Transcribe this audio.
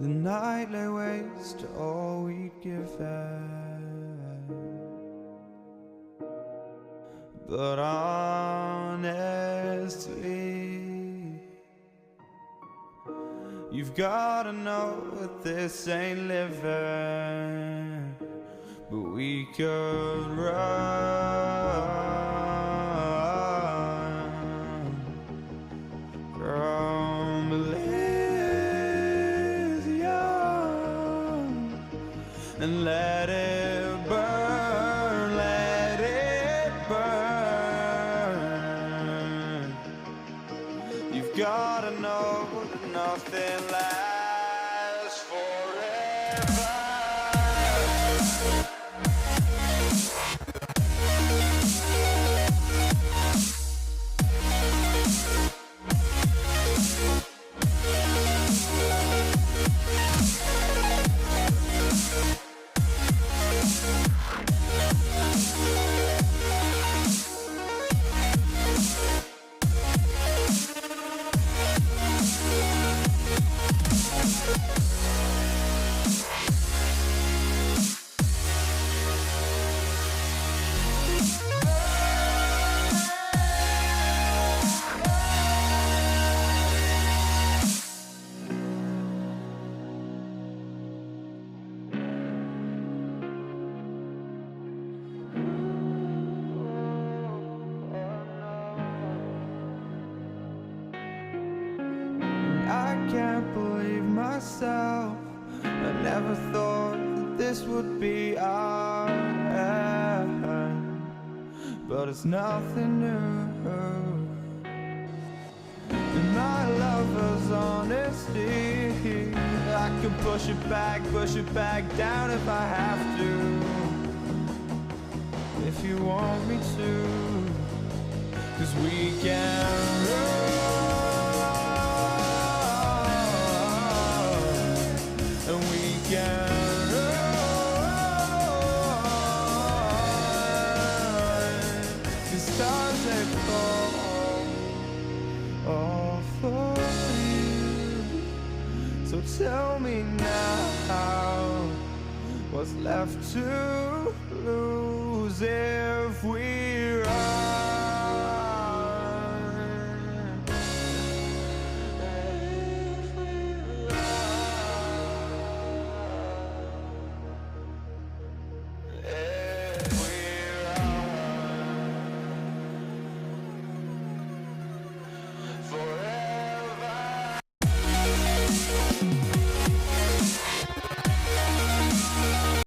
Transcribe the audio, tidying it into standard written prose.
The night lay waste to all we'd given. But honestly, you've gotta know that this ain't living. But we could run from Elysium and let it burn, let it burn. You've gotta know that nothing lasts forever. I can't believe myself. I never thought that this would be our end, but it's nothing new. And my lover's honesty, I can push it back down if I have to. If you want me to, 'cause we can run. And we can run. The stars they fall all for you. So tell me now, what's left to lose if we run?